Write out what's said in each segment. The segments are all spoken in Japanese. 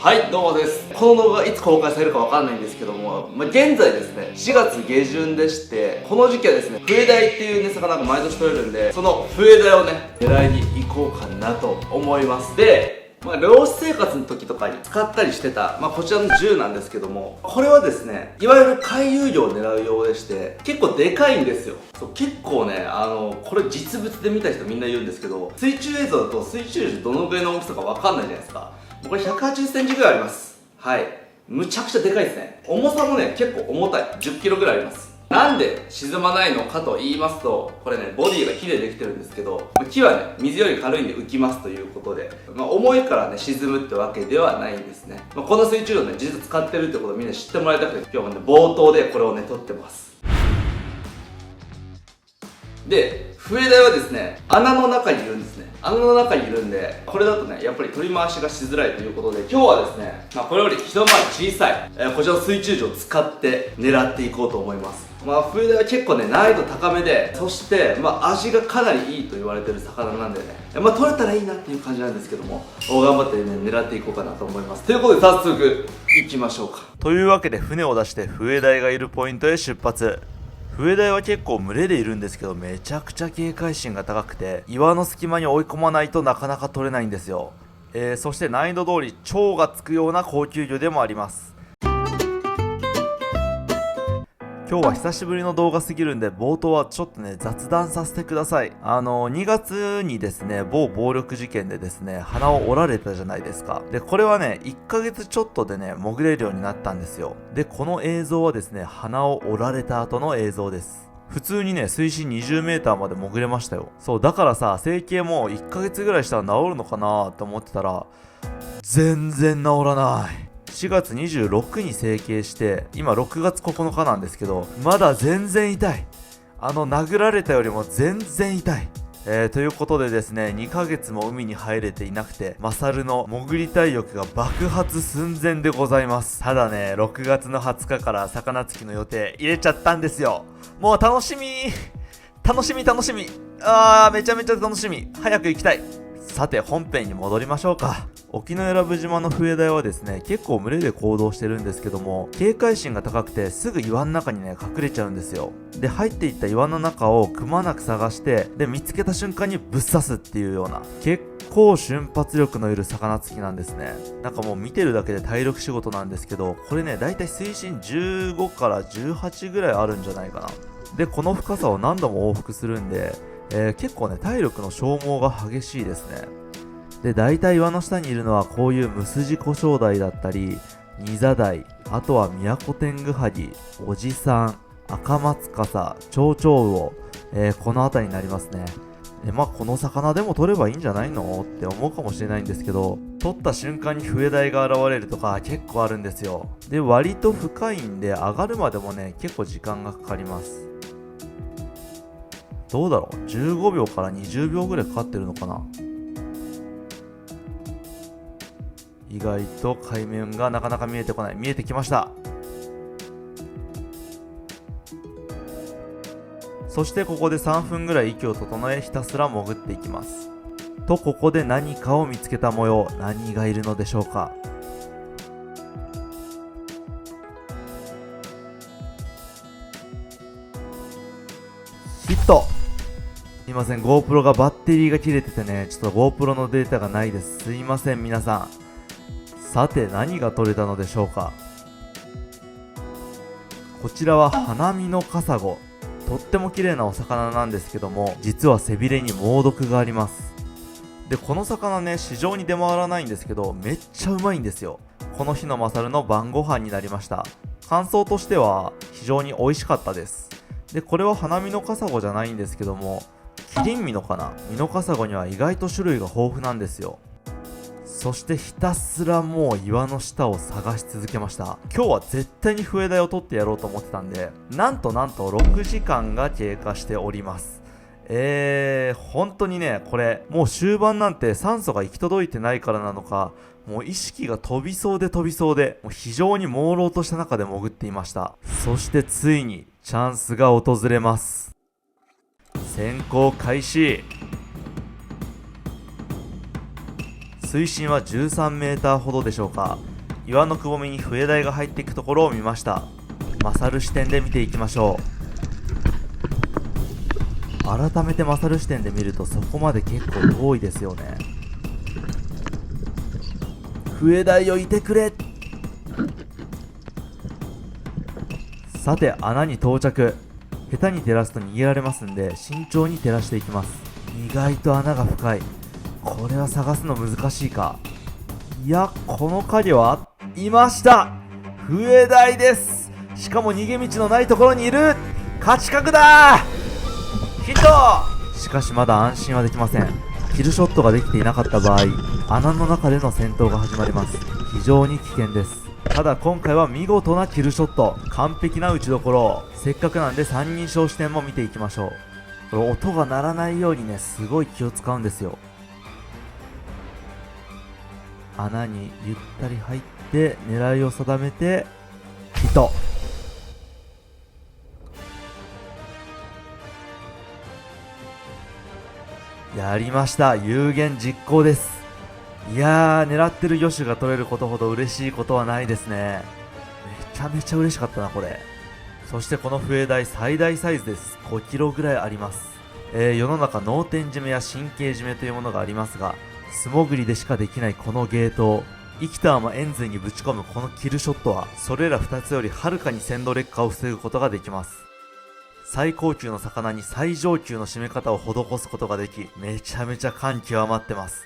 はい、どうもです。この動画がいつ公開されるかわかんないんですけども、現在ですね、4月下旬でして、この時期はですね、笛鯛っていうね、魚が毎年取れるんで、その笛鯛をね、狙いに行こうかなと思います。で、漁師生活の時とかに使ったりしてた、こちらの銃なんですけども、これはですね、いわゆる回遊魚を狙う用でして、結構でかいんですよ。そう、結構ね、これ実物で見た人みんな言うんですけど、水中映像だと水中銃どのぐらいの大きさかわかんないじゃないですか。これ180センチぐらいあります。はい。むちゃくちゃでかいですね。重さもね、結構重たい。10キロぐらいあります。なんで沈まないのかと言いますと、これね、ボディが木でできてるんですけど、木はね、水より軽いんで浮きますということで、重いからね、沈むってわけではないんですね。この水中をね、実は使ってるってことをみんな知ってもらいたくて、今日はね、冒頭でこれをね、撮ってます。で、笛鯛はですね、穴の中にいるんですね。穴の中にいるんで、これだとね、やっぱり取り回しがしづらいということで、今日はですね、これより一回り小さい、こちらの水中銃を使って狙っていこうと思います。笛鯛は結構ね、難易度高めで、そして、味がかなりいいと言われてる魚なんでね、取れたらいいなっていう感じなんですけども、頑張ってね、狙っていこうかなと思います。ということで、早速、行きましょうか。というわけで、船を出して笛鯛がいるポイントへ出発。笛鯛は結構群れでいるんですけど、めちゃくちゃ警戒心が高くて、岩の隙間に追い込まないとなかなか取れないんですよ。そして難易度通り超がつくような高級魚でもあります。今日は久しぶりの動画すぎるんで、冒頭はちょっとね、雑談させてください。2月にですね、某暴力事件でですね、鼻を折られたじゃないですか。で、これはね、1ヶ月ちょっとでね、潜れるようになったんですよ。で、この映像はですね、鼻を折られた後の映像です。普通にね、水深20メーターまで潜れましたよ。そう、だからさ、整形も1ヶ月ぐらいしたら治るのかなと思ってたら、全然治らない。4月26に整形して、今6月9日なんですけど、まだ全然痛い。殴られたよりも全然痛い。ということでですね、2ヶ月も海に入れていなくて、マサルの潜りたい欲が爆発寸前でございます。ただね、6月の20日から魚つきの予定入れちゃったんですよ。もう楽しみ。めちゃめちゃ楽しみ。早く行きたい。さて本編に戻りましょうか。沖永良部島の笛鯛はですね、結構群れで行動してるんですけども、警戒心が高くてすぐ岩の中にね、隠れちゃうんですよ。で、入っていった岩の中をくまなく探して、で、見つけた瞬間にぶっ刺すっていうような、結構瞬発力のいる魚つきなんですね。なんかもう見てるだけで体力仕事なんですけど、これね、だいたい水深15から18ぐらいあるんじゃないかな。で、この深さを何度も往復するんで、結構ね、体力の消耗が激しいですね。で、大体岩の下にいるのはこういうムスジコショウダイだったり、ニザダイ、あとはミヤコテングハギ、オジサン、アカマツカサ、チョウチョウウオ、この辺りになりますね。この魚でも取ればいいんじゃないのって思うかもしれないんですけど、取った瞬間に笛鯛が現れるとか結構あるんですよ。で、割と深いんで上がるまでもね、結構時間がかかります。どうだろう、15秒から20秒ぐらいかかってるのかな。意外と海面がなかなか見えてこない。見えてきました。そしてここで3分ぐらい息を整え、ひたすら潜っていきます。と、ここで何かを見つけた模様。何がいるのでしょうか。ヒット。すいません、GoPro がバッテリーが切れててね、ちょっと GoPro のデータがないです。すいません、皆さん。さて、何が取れたのでしょうか。こちらはハナミノカサゴ。とっても綺麗なお魚なんですけども、実は背びれに猛毒があります。で、この魚ね、市場に出回らないんですけど、めっちゃうまいんですよ。この日のマサルの晩ご飯になりました。感想としては非常に美味しかったです。で、これはハナミノカサゴじゃないんですけども、キリンミノかな、ミノカサゴには意外と種類が豊富なんですよ。そしてひたすらもう岩の下を探し続けました。今日は絶対に笛鯛を取ってやろうと思ってたんで、なんと6時間が経過しております。本当にね、これもう終盤なんて酸素が行き届いてないからなのか、もう意識が飛びそうでもう非常に朦朧とした中で潜っていました。そしてついにチャンスが訪れます。潜行開始。水深は13メーターほどでしょうか。岩のくぼみに笛台が入っていくところを見ました。勝視点で見ていきましょう。改めて勝視点で見るとそこまで結構遠いですよね。笛台をいてくれ。さて穴に到着。下手に照らすと逃げられますんで慎重に照らしていきます。意外と穴が深い。これは探すの難しいか。いや、この影はいました。笛台です。しかも逃げ道のないところにいる。勝ち確だ。ヒット。しかしまだ安心はできません。キルショットができていなかった場合、穴の中での戦闘が始まります。非常に危険です。ただ今回は見事なキルショット、完璧な打ちどころ。せっかくなんで三人称視点も見ていきましょう。これ音が鳴らないようにね、すごい気を使うんですよ。穴にゆったり入って狙いを定めてヒット。やりました。有言実行です。いやー、狙ってる魚種が取れることほど嬉しいことはないですね。めちゃめちゃ嬉しかったなこれ。そしてこの笛台最大サイズです。5キロぐらいあります。世の中脳天締めや神経締めというものがありますが、素潜りでしかできないこのゲートを生きたまま円髄にぶち込むこのキルショットは、それら2つよりはるかに鮮度劣化を防ぐことができます。最高級の魚に最上級の締め方を施すことができ、めちゃめちゃ感極まってます。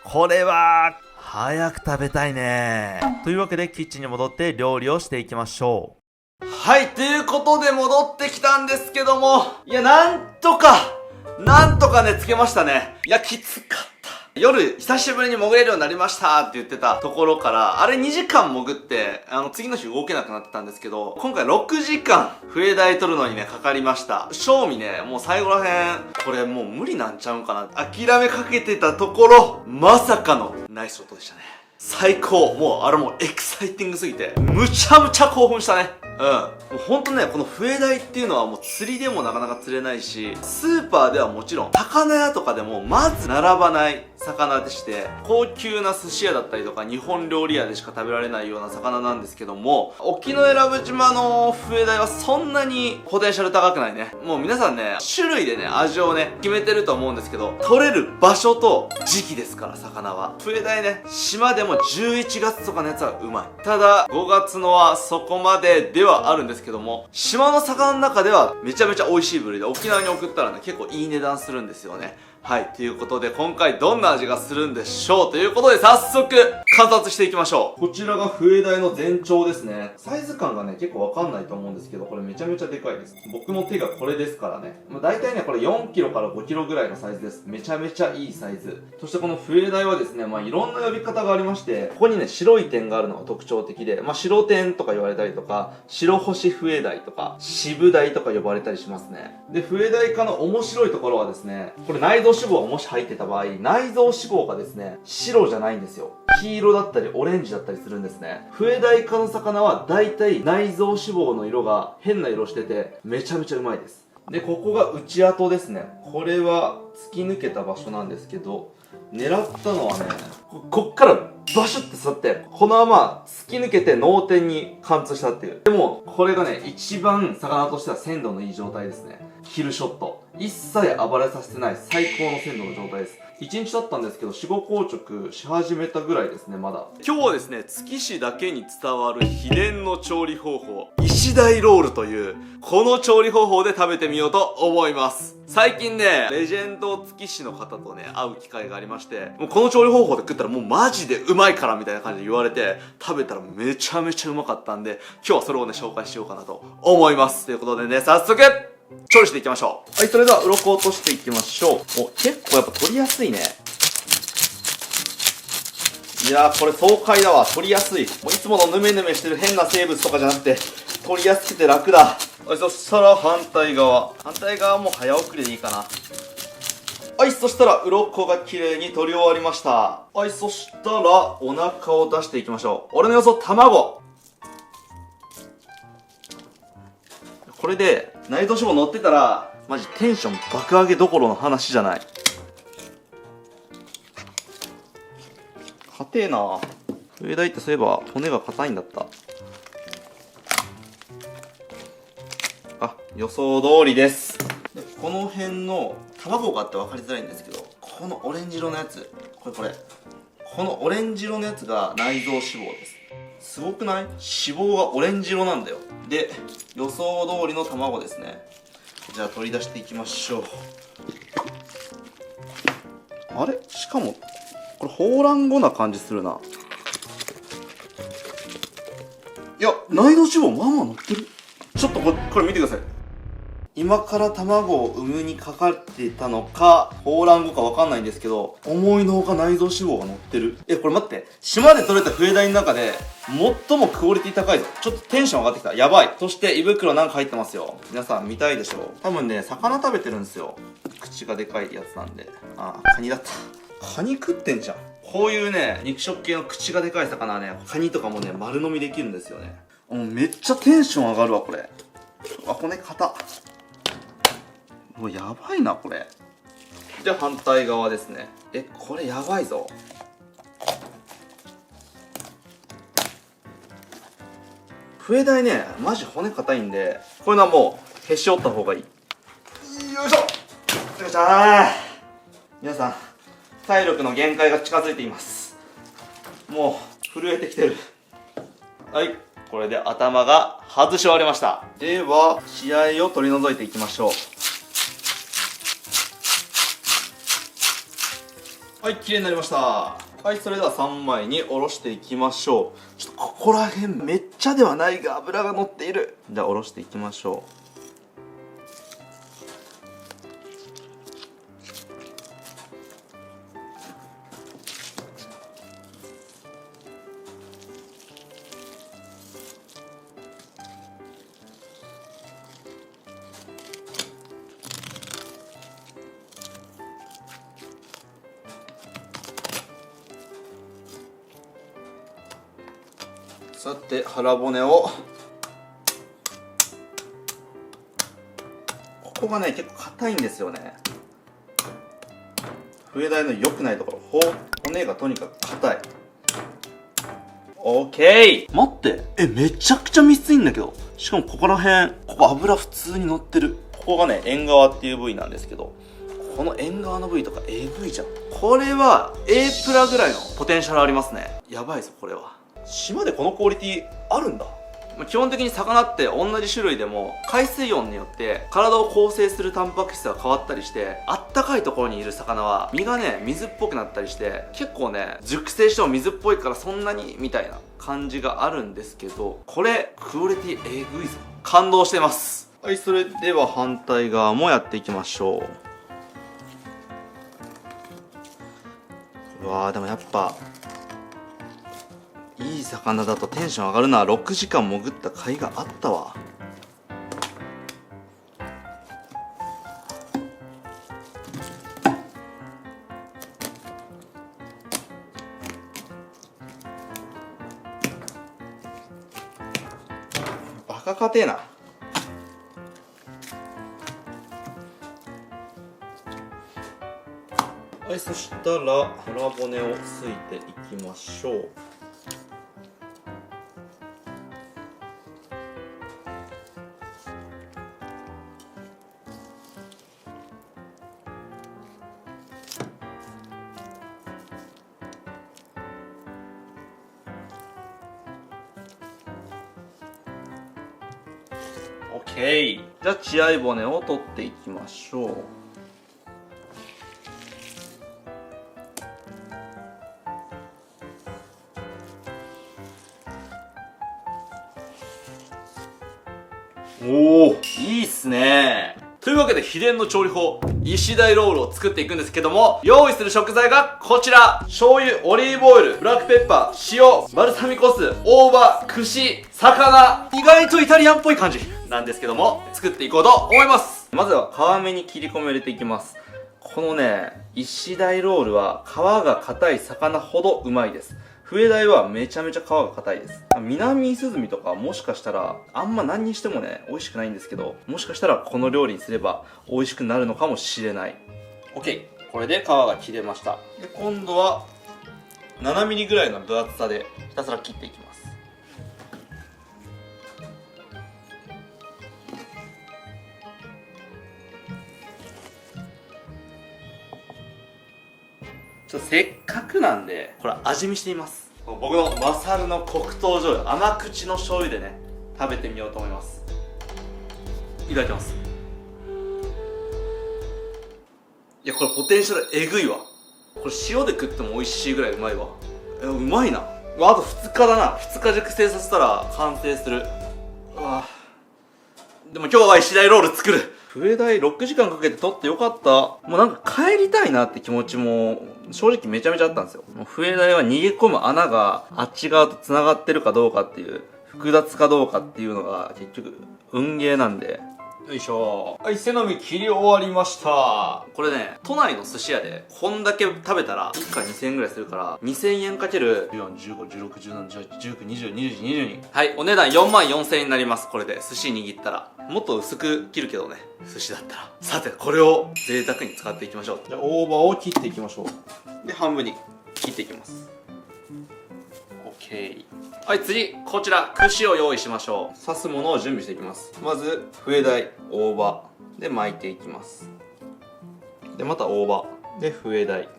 これは早く食べたいね。というわけでキッチンに戻って料理をしていきましょう。はい、ということで戻ってきたんですけども、いや、なんとかね、つけましたね。いや、きつかった。夜、久しぶりに潜れるようになりましたって言ってたところから、あれ2時間潜って、次の日動けなくなってたんですけど、今回6時間、笛台取るのにね、かかりました。正味ね、もう最後らへん、これもう無理なんちゃうんかな。諦めかけてたところ、まさかのナイスショットでしたね。最高。もう、あれもうエキサイティングすぎて、むちゃむちゃ興奮したね。もうほんとね、この笛台っていうのはもう釣りでもなかなか釣れないし、スーパーではもちろん、魚屋とかでもまず並ばない魚でして、高級な寿司屋だったりとか、日本料理屋でしか食べられないような魚なんですけども、沖永良部島の笛台はそんなにポテンシャル高くないね。もう皆さんね、種類でね、味をね、決めてると思うんですけど、取れる場所と時期ですから、魚は。笛台ね、島でも11月とかのやつはうまい。ただ、5月のはそこまでではあるんですけども、島の魚の中ではめちゃめちゃ美味しい部類で、沖縄に送ったらね、結構いい値段するんですよね。はい。ということで、今回どんな味がするんでしょうということで、早速、観察していきましょう。こちらが笛台の全長ですね。サイズ感がね、結構わかんないと思うんですけど、これめちゃめちゃでかいです。僕の手がこれですからね。大体ね、これ4キロから5キロぐらいのサイズです。めちゃめちゃいいサイズ。そしてこの笛台はですね、いろんな呼び方がありまして、ここにね、白い点があるのが特徴的で、白点とか言われたりとか、白星笛台とか、渋台とか呼ばれたりしますね。で、笛台科の面白いところはですね、これ内臓脂肪がもし入ってた場合、内臓脂肪がですね、白じゃないんですよ。黄色だったりオレンジだったりするんですね。笛台科の魚は大体内臓脂肪の色が変な色してて、めちゃめちゃうまいです。で、ここが内跡ですね。これは突き抜けた場所なんですけど、狙ったのはね、こっからバシュって刺って、このまま突き抜けて脳天に貫通したっていう。でも、これがね、一番魚としては鮮度のいい状態ですね。キルショット。一切暴れさせてない最高の鮮度の状態です。1日経ったんですけど、死後硬直し始めたぐらいですね、まだ。今日はですね、築市だけに伝わる秘伝の調理方法、石鯛ロールという、この調理方法で食べてみようと思います。最近ね、レジェンド築市の方とね、会う機会がありまして、もうこの調理方法で食ったらもうマジでうまいからみたいな感じで言われて、食べたらめちゃめちゃうまかったんで、今日はそれをね、紹介しようかなと思います。ということでね、早速、調理していきましょう。はい、それでは鱗を落としていきましょう。結構やっぱ取りやすいね。いやー、これ爽快だわ。取りやすい。いつものヌメヌメしてる変な生物とかじゃなくて、取りやすくて楽だ。はい、そしたら反対側も早送りでいいかな。はい、そしたら鱗が綺麗に取り終わりました。はい、そしたらお腹を出していきましょう。俺の予想、卵。これで内臓脂肪乗ってたらマジテンション爆上げどころの話じゃない。硬えな。冬鯛ってそういえば骨が硬いんだった。あ、予想通りです。でこの辺の卵があって分かりづらいんですけど、このオレンジ色のやつ、このオレンジ色のやつが内臓脂肪です。すごくない？脂肪がオレンジ色なんだよ。で予想通りの卵ですね。じゃあ取り出していきましょう。あれ、しかもこれホーラン後な感じするな。いや、内臓脂肪まあまあ乗ってる。ちょっとこれ見てください。今から卵を産むにかかってたのかホーラン後かわかんないんですけど、思いのほか内臓脂肪が乗ってる。これ待って、島で採れた冬鯛の中で最もクオリティ高いぞ。ちょっとテンション上がってきた。やばい。そして胃袋なんか入ってますよ。皆さん見たいでしょ。多分ね、魚食べてるんですよ。口がでかいやつなんで。あ、カニだった。カニ食ってんじゃん。こういうね、肉食系の口がでかい魚はね、カニとかもね、丸飲みできるんですよね。めっちゃテンション上がるわ、これ。骨硬っ。もうやばいな、これ。じゃあ反対側ですね。これやばいぞ。冬鯛ね、マジ骨硬いんで、これはもう、へし折った方がいい。よいしょ。よいしょー。皆さん、体力の限界が近づいています。もう、震えてきてる。はい。これで頭が外し終わりました。では、血合いを取り除いていきましょう。はい、綺麗になりました。はい、それでは3枚におろしていきましょう。ちょっとここら辺めっちゃではないが脂が乗っている。じゃあおろしていきましょう。さて腹骨を、ここがね結構硬いんですよね。冬鯛の良くないところ、骨がとにかく硬い。オッケー。待って、めちゃくちゃみついんだけど。しかもここら辺、ここ脂普通に乗ってる。ここがね縁側っていう部位なんですけど、この縁側の部位とかえぐいじゃん。これは A プラぐらいのポテンシャルありますね。やばいぞこれは。島でこのクオリティあるんだ。基本的に魚って同じ種類でも海水温によって体を構成するタンパク質が変わったりして、あったかいところにいる魚は身がね水っぽくなったりして、結構ね熟成しても水っぽいからそんなにみたいな感じがあるんですけど、これクオリティえぐいぞ。感動してます。はい、それでは反対側もやっていきましょう。うわー、でもやっぱいい魚だとテンション上がるな。6時間潜った甲斐があったわ。バカ硬えな。はい、そしたら腹骨をすいていきましょう。オッケー。じゃあ血合い骨を取っていきましょう。おお、いいっすね。というわけで秘伝の調理法、石鯛ロールを作っていくんですけども、用意する食材がこちら。醤油、オリーブオイル、ブラックペッパー、塩、バルサミコ酢、大葉、串、魚。意外とイタリアンっぽい感じなんですけども、作っていこうと思います。まずは皮目に切り込みを入れていきます。このね、石鯛ロールは皮が硬い魚ほどうまいです。冬鯛はめちゃめちゃ皮が硬いです。南イスズミとかもしかしたらあんま何にしてもね美味しくないんですけど、もしかしたらこの料理にすれば美味しくなるのかもしれない。 OK、 これで皮が切れました。で今度は7ミリぐらいの分厚さでひたすら切っていきます。せっかくなんでこれ味見してみます。僕のマサルの黒糖醤油、甘口の醤油でね食べてみようと思います。いただきます。いやこれポテンシャルえぐいわ。これ塩で食っても美味しいぐらいうまいわ。うまいな。あと2日だな。2日熟成させたら完成する。うわでも今日は石鯛ロール作る。笛代6時間かけて取ってよかった。もうなんか帰りたいなって気持ちも正直めちゃめちゃあったんですよ。もう笛代は逃げ込む穴があっち側と繋がってるかどうかっていう、複雑かどうかっていうのが結局運ゲーなんで。よいしょ。はい、背伸び切り終わりました。これね、都内の寿司屋でこんだけ食べたら1回2000円ぐらいするから、2000円かける14、15、16、17、18、19、20、21、22。はい、お値段44,000円になります。これで寿司握ったら。もっと薄く切るけどね、寿司だったら。さて、これを贅沢に使っていきましょう。じゃあ大葉を切っていきましょう。で、半分に切っていきます。OK。はい、次、こちら、串を用意しましょう。刺すものを準備していきます。まず、笛代、大葉で巻いていきます。で、また大葉で笛代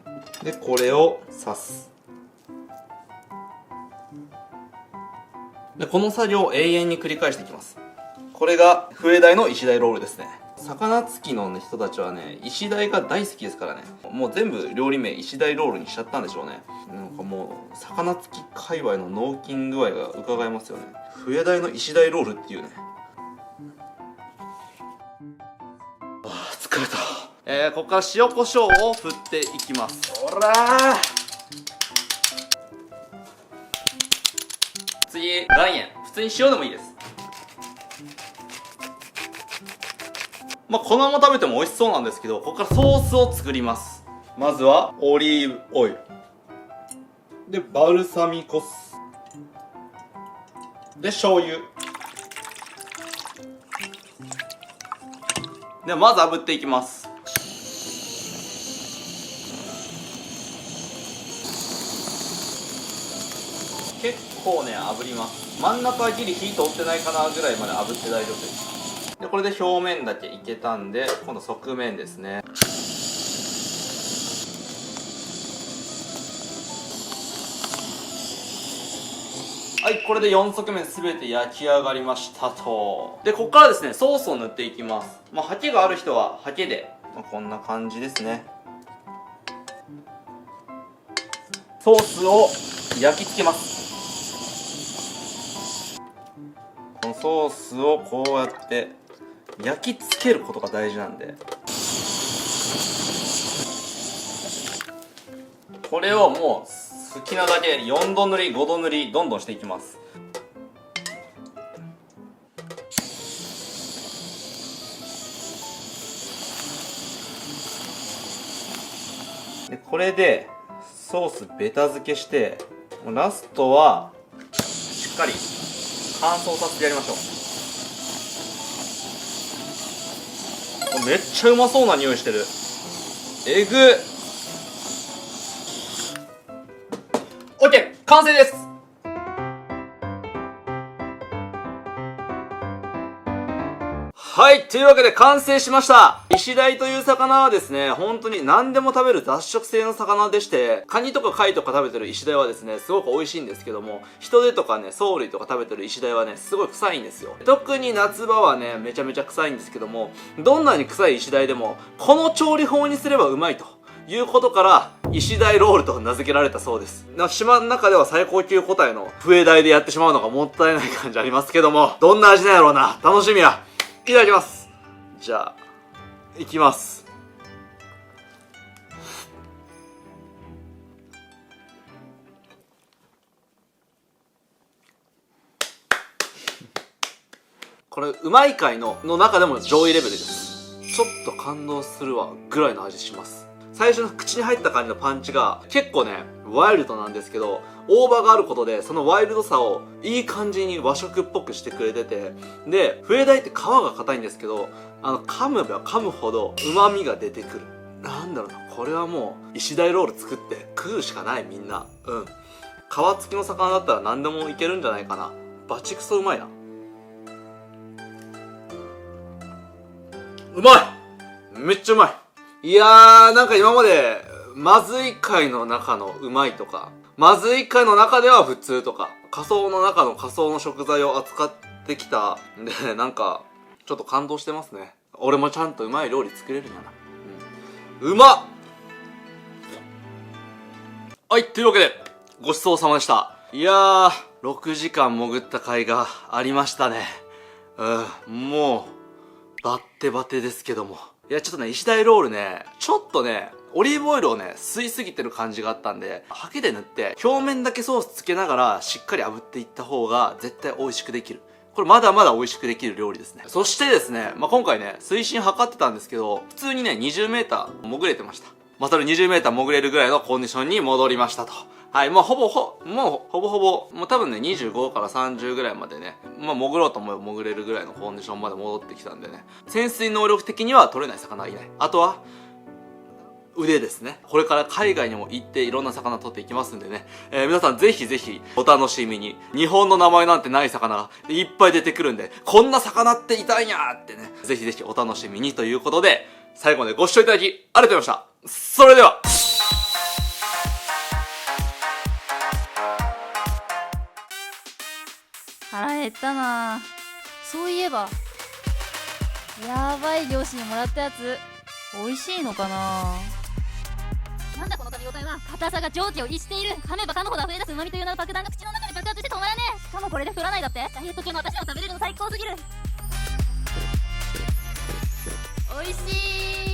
で、これを刺す。で、この作業を永遠に繰り返していきます。これが笛代の石鯛ロールですね。魚好きの、人たちはね、石鯛が大好きですからね。もう全部料理名石鯛ロールにしちゃったんでしょうね。なんかもう魚好き界隈の脳筋具合が伺えますよね。笛代の石鯛ロールっていうね。疲れた。ここから塩コショウを振っていきます。ほらー。次、岩塩。普通に塩でもいいです。まあ、このまま食べても美味しそうなんですけど、ここからソースを作ります。まずは、オリーブオイル。で、バルサミコ酢。で、醤油。で、まず炙っていきます。結構ね、炙ります。真ん中はギリ火通ってないかなぐらいまで炙って大丈夫です。で、これで表面だけいけたんで、今度側面ですね。はい、これで4側面すべて焼き上がりましたと。で、ここからですね、ソースを塗っていきます。まあ、ハケがある人はハケで、まあ、こんな感じですね。ソースを焼き付けます。このソースをこうやって焼き付けることが大事なんで、これをもう好きなだけ4度塗り5度塗りどんどんしていきます。でこれでソースベタ付けして、ラストはしっかり乾燥させてやりましょう。めっちゃうまそうな匂いしてる。えぐっ。 OK 完成です。はい、というわけで完成しました。イシダイという魚はですね、本当に何でも食べる雑食性の魚でして、カニとか貝とか食べてるイシダイはですね、すごく美味しいんですけども、ヒトデとかね、藻類とか食べてるイシダイはね、すごい臭いんですよ。特に夏場はね、めちゃめちゃ臭いんですけども、どんなに臭いイシダイでも、この調理法にすればうまいということから、イシダイロールと名付けられたそうです。島の中では最高級個体の笛鯛でやってしまうのがもったいない感じありますけども、どんな味なんやろうな。楽しみや。いただきます。じゃあ、いきます。これ、うまい界の中でも上位レベルです。ちょっと感動するわ、ぐらいの味します。最初の口に入った感じのパンチが結構ね、ワイルドなんですけど、大葉があることでそのワイルドさをいい感じに和食っぽくしてくれてて、で、笛鯛って皮が硬いんですけど、噛めば噛むほど旨味が出てくる。なんだろうな、これはもう石鯛ロール作って食うしかないみんな。うん。皮付きの魚だったら何でもいけるんじゃないかな。バチクソうまいな。うまい、めっちゃうまい。いやー、なんか今までまずい貝の中のうまいとか、まずい貝の中では普通とか、仮想の中の仮想の食材を扱ってきたんで、なんかちょっと感動してますね。俺もちゃんとうまい料理作れるんやな。うん、うまっ。はい、というわけでごちそうさまでした。いやー、6時間潜った甲斐がありましたね。もうバッテバテですけども、いやちょっとね、石鯛ロールね、ちょっとねオリーブオイルをね吸いすぎてる感じがあったんで、ハケで塗って表面だけソースつけながらしっかり炙っていった方が絶対美味しくできる。これまだまだ美味しくできる料理ですね。そしてですね、今回ね水深測ってたんですけど、普通にね 20m 潜れてました。それ 20m 潜れるぐらいのコンディションに戻りましたと。はい、もうほぼほぼ、もう多分ね、25から30ぐらいまでね、潜ろうと思えば潜れるぐらいのコンディションまで戻ってきたんでね、潜水能力的には取れない魚はいない。あとは、腕ですね。これから海外にも行っていろんな魚取っていきますんでね、皆さんぜひぜひお楽しみに。日本の名前なんてない魚がいっぱい出てくるんで、こんな魚っていたんやーってね、ぜひぜひお楽しみにということで、最後までご視聴いただきありがとうございました。それでは。腹減ったな。そういえばやばい漁師にもらったやつ美味しいのかな。なんだこの食べ応えは。硬さが常時を逸している。噛めば噛むほど溢れ出す旨味という名の爆弾が口の中で爆発して止まらねえ。しかもこれで太らないだって。ダイエット中の私でも食べれるの最高すぎる。美味しい。